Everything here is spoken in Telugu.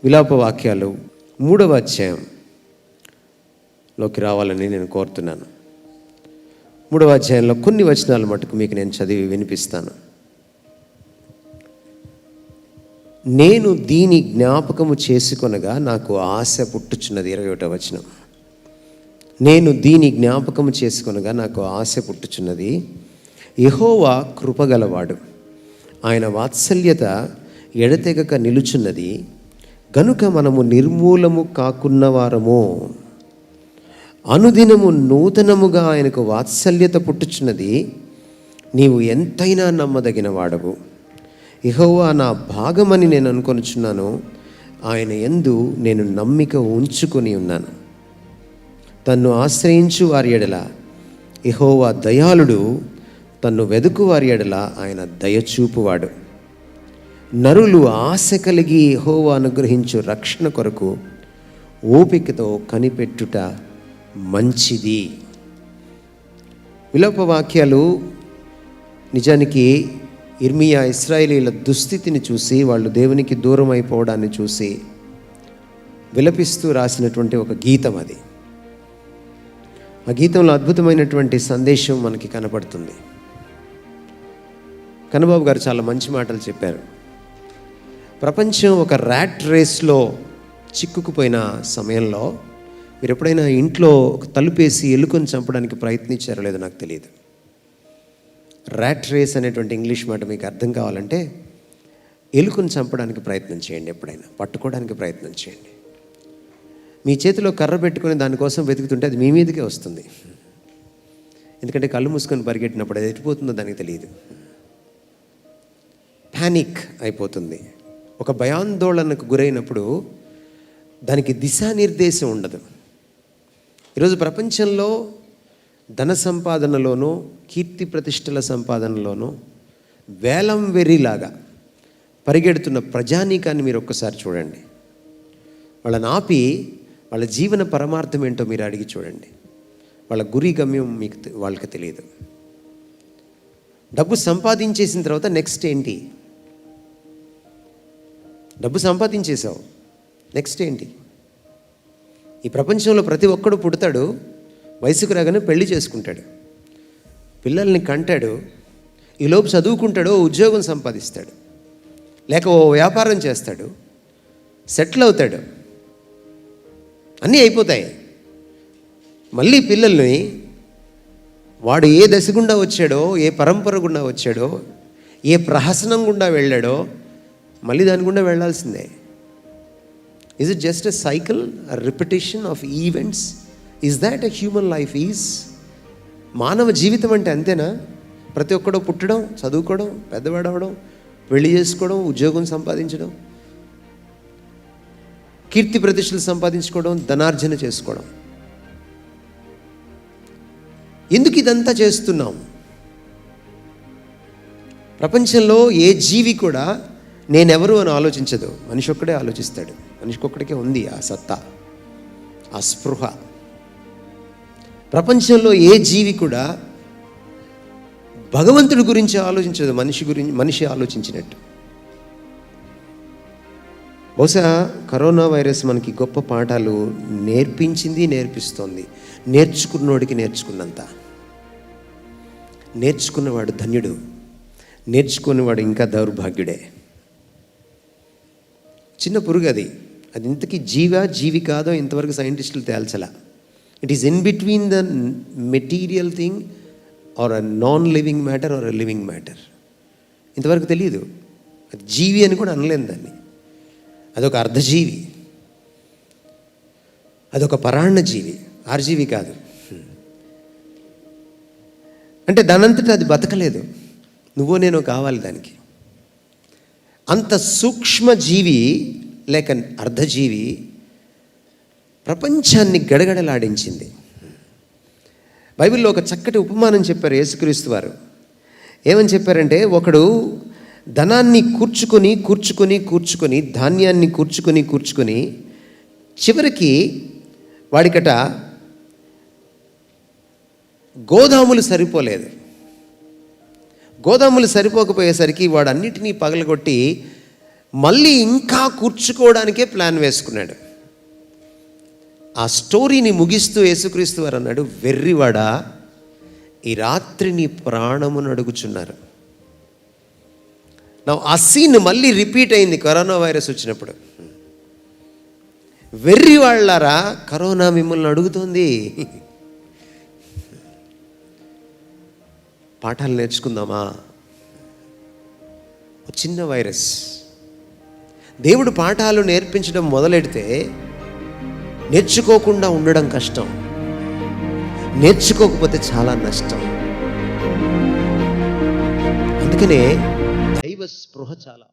విలాప వాక్యాలు 3వ అధ్యాయంలోకి రావాలని నేను కోరుతున్నాను. 3వ అధ్యాయంలో కొన్ని వచనాలు మటుకు మీకు నేను చదివి వినిపిస్తాను. నేను దీని జ్ఞాపకము చేసుకొనగా నాకు ఆశ పుట్టుచున్నది. 21వ వచనం. నేను దీని జ్ఞాపకము చేసుకొనగా నాకు ఆశ పుట్టుచున్నది. యెహోవా కృపగలవాడు, ఆయన వాత్సల్యత ఎడతెగక నిలుచున్నది. గనుక మనము నిర్మూలము కాకున్నవారము. అనుదినము నూతనముగా ఆయనకు వాత్సల్యత పుట్టుచున్నది. నీవు ఎంతైనా నమ్మదగిన వాడవు. యెహోవా నా భాగమని నేను అనుకొనుచున్నాను. ఆయన యందు నేను నమ్మిక ఉంచుకొని ఉన్నాను. తన్ను ఆశ్రయించు వారి ఎడల యెహోవా దయాళుడు, తన్ను వెదుకు వారి ఎడల ఆయన దయచూపువాడు. నరులు ఆశ కలిగి యెహోవా అనుగ్రహించు రక్షణ కొరకు ఓపికతో కనిపెట్టుట మంచిది. విలాప వాక్యాలు నిజానికి ఇర్మియా ఇశ్రాయేలీల దుస్థితిని చూసి, వాళ్ళు దేవునికి దూరం అయిపోవడాన్ని చూసి విలపిస్తూ రాసినటువంటి ఒక గీతం అది. ఆ గీతంలో అద్భుతమైనటువంటి సందేశం మనకి కనపడుతుంది. కన్నబాబు గారు చాలా మంచి మాటలు చెప్పారు. ప్రపంచం ఒక ర్యాట్ రేస్లో చిక్కుకుపోయిన సమయంలో మీరు ఎప్పుడైనా ఇంట్లో ఒక తలుపేసి ఎలుకను చంపడానికి ప్రయత్నించారో లేదో నాకు తెలియదు. ర్యాట్ రేస్ అనేటువంటి ఇంగ్లీష్ మాట మీకు అర్థం కావాలంటే, ఎలుకను చంపడానికి ప్రయత్నం చేయండి, ఎప్పుడైనా పట్టుకోవడానికి ప్రయత్నం చేయండి. మీ చేతిలో కర్ర పెట్టుకుని దానికోసం వెతుకుతుంటే అది మీ మీదకే వస్తుంది. ఎందుకంటే కళ్ళు మూసుకొని పరిగెట్టినప్పుడు అది ఎట్టిపోతుందో దానికి తెలియదు. ప్యానిక్ అయిపోతుంది. ఒక భయాందోళనకు గురైనప్పుడు దానికి దిశానిర్దేశం ఉండదు. ఈరోజు ప్రపంచంలో ధన సంపాదనలోనూ కీర్తి ప్రతిష్టల సంపాదనలోనూ వేలం వెర్రిలాగా పరిగెడుతున్న ప్రజానీకాన్ని మీరు ఒక్కసారి చూడండి. వాళ్ళని ఆపి వాళ్ళ జీవన పరమార్థం ఏంటో మీరు అడిగి చూడండి. వాళ్ళ గురి గమ్యం వాళ్ళకి తెలియదు. డబ్బు సంపాదించేసిన తర్వాత నెక్స్ట్ ఏంటి? డబ్బు సంపాదించేసావు, నెక్స్ట్ ఏంటి? ఈ ప్రపంచంలో ప్రతి ఒక్కడు పుడతాడు, వయసుకు రాగానే పెళ్లి చేసుకుంటాడు, పిల్లల్ని కంటాడు, ఈలోపు చదువుకుంటాడు, ఉద్యోగం సంపాదిస్తాడు, లేక ఓ వ్యాపారం చేస్తాడు, సెటిల్ అవుతాడు, అన్నీ అయిపోతాయి. మళ్ళీ పిల్లల్ని వాడు ఏ దశ గుండా వచ్చాడో, ఏ పరంపర గుండా వచ్చాడో, ఏ ప్రహసనం గుండా వెళ్ళాడో మళ్ళీ దాని గుండా వెళ్ళాల్సిందే. Is it just a cycle, a repetition of events? Is that a human life? Is మానవ జీవితం అంటే అంతేనా? ప్రతి ఒక్కడో పుట్టడం, చదువుకోవడం, పెద్దవాడవడం, పెళ్లి చేసుకోవడం, ఉద్యోగం సంపాదించడం, కీర్తి ప్రతిష్టలు సంపాదించుకోవడం, ధనార్జన చేసుకోవడం. ఎందుకు ఇదంతా చేస్తున్నాం? ప్రపంచంలో ఏ జీవి కూడా నేనెవరు అని ఆలోచించదు. మనిషి ఒక్కడే ఆలోచిస్తాడు. మనిషికి ఒక్కడికే ఉంది ఆ సత్తా, ఆ స్పృహ. ప్రపంచంలో ఏ జీవి కూడా భగవంతుడి గురించి ఆలోచించదు, మనిషి ఆలోచించినట్టు. బహుశా కరోనా వైరస్ మనకి గొప్ప పాఠాలు నేర్పించింది, నేర్పిస్తోంది. నేర్చుకున్నోడికి నేర్చుకున్నంత. నేర్చుకున్నవాడు ధన్యుడు, నేర్చుకునేవాడు ఇంకా దౌర్భాగ్యుడే. చిన్న పురుగు అది ఇంతకీ జీవి కాదో ఇంతవరకు సైంటిస్టులు తేల్చలా. It is in between the material thing or a non living matter or a living matter. ఇంతవరకు తెలియదు. అది జీవి అని కూడా అనలేము దాన్ని. అదొక అర్ధజీవి, అదొక పరాన్న జీవి, ఆర్జీవి కాదు. అంటే దానంతటా అది బతకలేదు. నువ్వో నేనో కావాలి దానికి. అంత సూక్ష్మ జీవి లేక అర్ధజీవి ప్రపంచాన్ని గడగడలాడించింది. బైబిల్లో ఒక చక్కటి ఉపమానం చెప్పారు యేసుక్రీస్తు వారు. ఏమని చెప్పారంటే, ఒకడు ధనాన్ని కూర్చుకొని ధాన్యాన్ని కూర్చుకొని చివరికి వాడికట గోదాములు సరిపోలేదు. గోదాములు సరిపోకపోయేసరికి వాడు అన్నిటినీ పగలగొట్టి మళ్ళీ ఇంకా కూర్చుకోవడానికే ప్లాన్ వేసుకున్నాడు. ఆ స్టోరీని ముగిస్తూ యేసుక్రీస్తు వారు అన్నాడు, వెర్రివాడా, ఈ రాత్రి నీ ప్రాణమును అడుగుచున్నారు. ఆ సీన్ మళ్ళీ రిపీట్ అయింది కరోనా వైరస్ వచ్చినప్పుడు. వెర్రి వాళ్ళారా, కరోనా మిమ్మల్ని అడుగుతోంది. పాఠాలు నేర్చుకుందామా? చిన్న వైరస్. దేవుడు పాఠాలు నేర్పించడం మొదలెడితే నేర్చుకోకుండా ఉండడం కష్టం, నేర్చుకోకపోతే చాలా నష్టం. అందుకనే దైవ స్పృహ చాలా